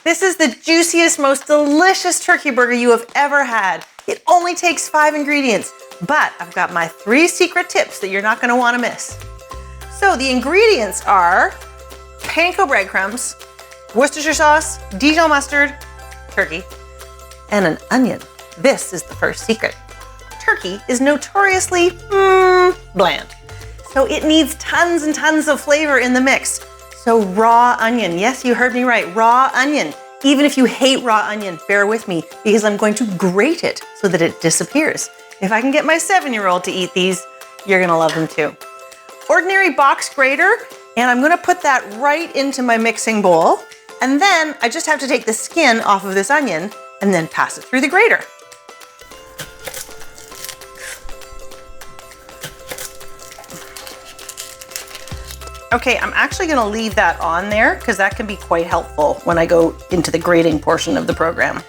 This is the juiciest, most delicious turkey burger you have ever had. It only takes 5 ingredients, but I've got my 3 secret tips that you're not gonna wanna miss. So the ingredients are panko breadcrumbs, Worcestershire sauce, Dijon mustard, turkey, and an onion. This is the first secret. Turkey is notoriously bland, so it needs tons and tons of flavor in the mix. So raw onion, yes, you heard me right, raw onion. Even if you hate raw onion, bear with me because I'm going to grate it so that it disappears. If I can get my 7-year-old to eat these, you're gonna love them too. Ordinary box grater, and I'm gonna put that right into my mixing bowl. And then I just have to take the skin off of this onion and then pass it through the grater. Okay, I'm actually gonna leave that on there because that can be quite helpful when I go into the grating portion of the program.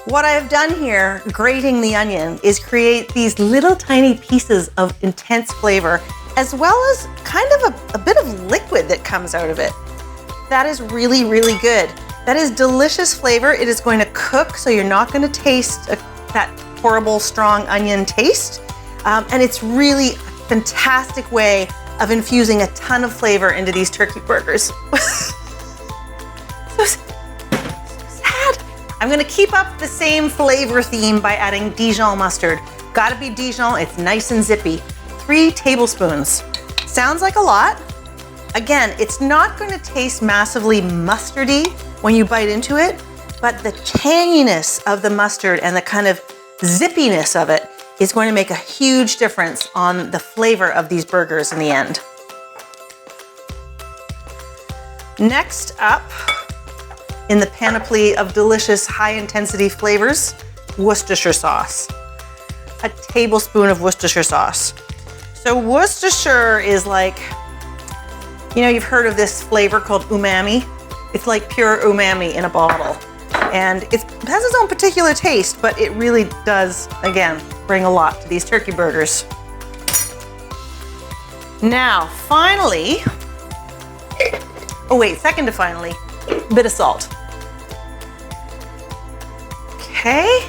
What I have done here, grating the onion, is create these little tiny pieces of intense flavor, as well as kind of a bit of liquid that comes out of it. That is really, really good. That is delicious flavor. It is going to cook, so you're not going to taste that horrible, strong onion taste. And it's really a fantastic way of infusing a ton of flavor into these turkey burgers. So sad. I'm going to keep up the same flavor theme by adding Dijon mustard. Gotta be Dijon, it's nice and zippy. 3 tablespoons. Sounds like a lot. Again, it's not going to taste massively mustardy when you bite into it, but the tanginess of the mustard and the kind of zippiness of it is going to make a huge difference on the flavor of these burgers in the end. Next up, in the panoply of delicious high-intensity flavors, Worcestershire sauce. A tablespoon of Worcestershire sauce. So Worcestershire is like, you know, you've heard of this flavor called umami. It's like pure umami in a bottle. And it has its own particular taste, but it really does, again, bring a lot to these turkey burgers. Now, finally, oh wait, second to finally, a bit of salt. Okay.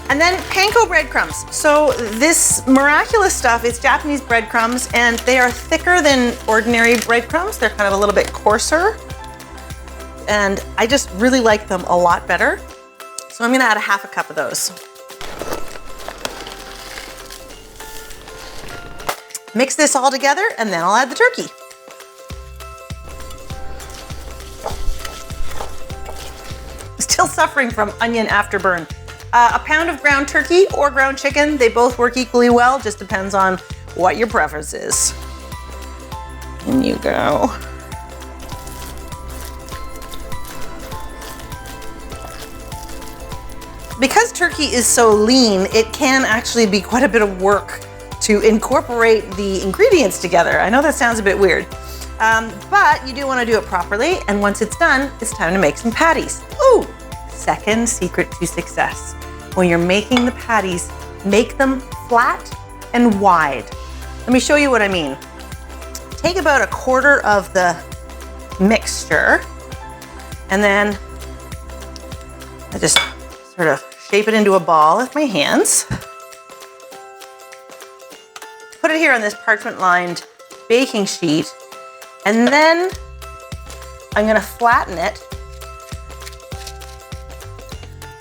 And then panko breadcrumbs. So this miraculous stuff is Japanese breadcrumbs, and they are thicker than ordinary breadcrumbs. They're kind of a little bit coarser. And I just really like them a lot better. So I'm gonna add a 1/2 cup of those. Mix this all together, and then I'll add the turkey. Still suffering from onion afterburn. A pound of ground turkey or ground chicken, they both work equally well, just depends on what your preference is. In you go. Because turkey is so lean, it can actually be quite a bit of work to incorporate the ingredients together. I know that sounds a bit weird, but you do want to do it properly, and once it's done, it's time to make some patties. Ooh, second secret to success. When you're making the patties, make them flat and wide. Let me show you what I mean. Take about 1/4 of the mixture, and then I just sort of shape it into a ball with my hands. Put it here on this parchment-lined baking sheet, and then I'm gonna flatten it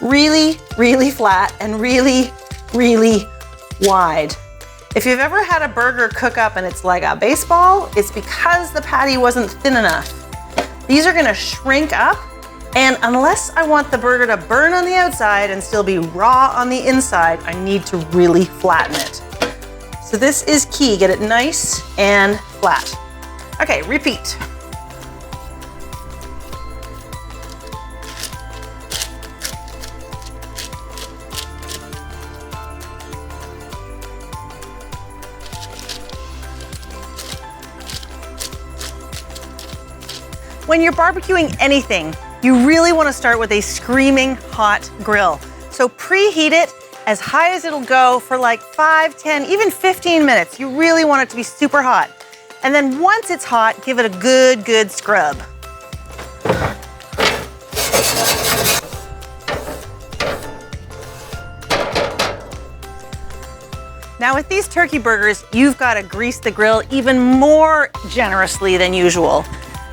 really, really flat and really, really wide. If you've ever had a burger cook up and it's like a baseball, it's because the patty wasn't thin enough. These are gonna shrink up, and unless I want the burger to burn on the outside and still be raw on the inside, I need to really flatten it. So this is key, get it nice and flat. Okay, repeat. When you're barbecuing anything, you really want to start with a screaming hot grill. So preheat it as high as it'll go for like 5, 10, even 15 minutes. You really want it to be super hot. And then once it's hot, give it a good scrub. Now with these turkey burgers, you've got to grease the grill even more generously than usual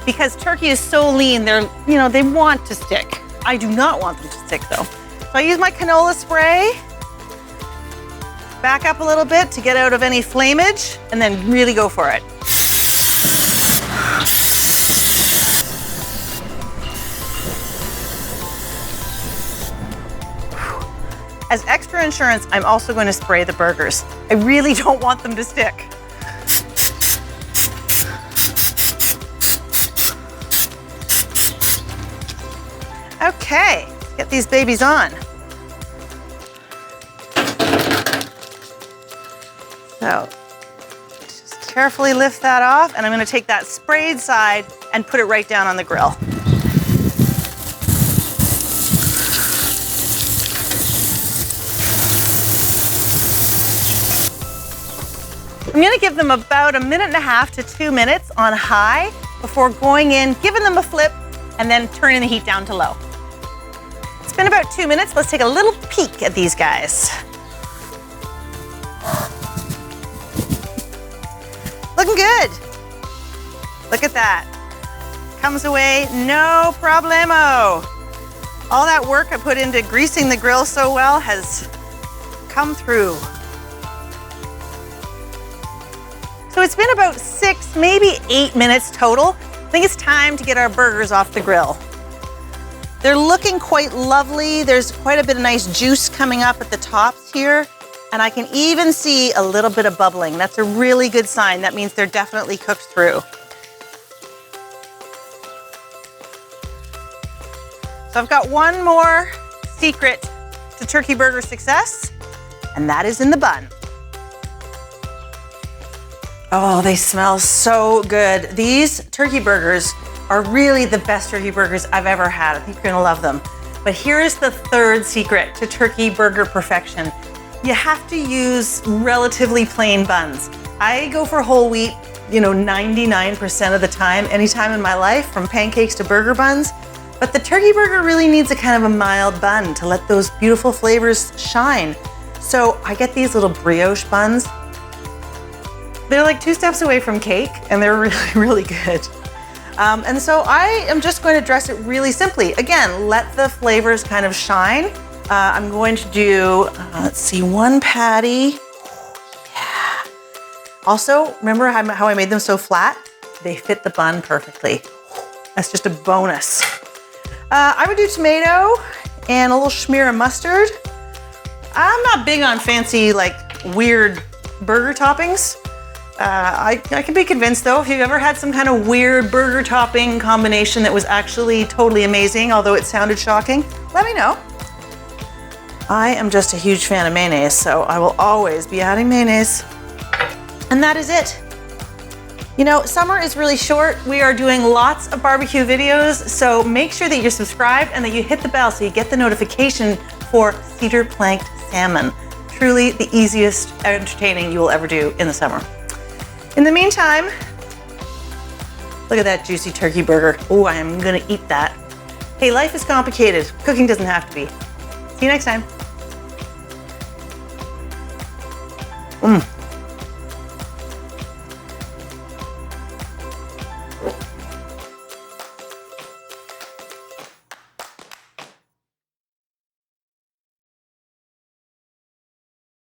because turkey is so lean, they want to stick. I do not want them to stick though. So I use my canola spray, back up a little bit to get out of any flameage, and then really go for it. As extra insurance, I'm also going to spray the burgers. I really don't want them to stick. Okay, let's get these babies on. So, just carefully lift that off, and I'm going to take that sprayed side and put it right down on the grill. I'm gonna give them about 1.5 to 2 minutes on high before going in, giving them a flip, and then turning the heat down to low. It's been about 2 minutes. Let's take a little peek at these guys. Looking good. Look at that. Comes away no problemo. All that work I put into greasing the grill so well has come through. So it's been about 6, maybe 8 minutes total. I think it's time to get our burgers off the grill. They're looking quite lovely. There's quite a bit of nice juice coming up at the tops here. And I can even see a little bit of bubbling. That's a really good sign. That means they're definitely cooked through. So I've got one more secret to turkey burger success, and that is in the bun. Oh, they smell so good. These turkey burgers are really the best turkey burgers I've ever had. I think you're gonna love them. But here is the third secret to turkey burger perfection. You have to use relatively plain buns. I go for whole wheat, 99% of the time, anytime in my life, from pancakes to burger buns. But the turkey burger really needs a kind of a mild bun to let those beautiful flavors shine. So I get these little brioche buns. They're like 2 steps away from cake, and they're really, really good. And so I am just going to dress it really simply. Again, let the flavors kind of shine. I'm going to do, let's see, 1 patty. Yeah. Also, remember how I made them so flat? They fit the bun perfectly. That's just a bonus. I would do tomato and a little smear of mustard. I'm not big on fancy, weird burger toppings. I can be convinced though, if you've ever had some kind of weird burger topping combination that was actually totally amazing, although it sounded shocking, let me know. I am just a huge fan of mayonnaise, so I will always be adding mayonnaise. And that is it. Summer is really short. We are doing lots of barbecue videos, so make sure that you're subscribed and that you hit the bell so you get the notification for cedar planked salmon. Truly the easiest entertaining you will ever do in the summer. In the meantime, look at that juicy turkey burger. Oh, I am gonna eat that. Hey, life is complicated. Cooking doesn't have to be. See you next time.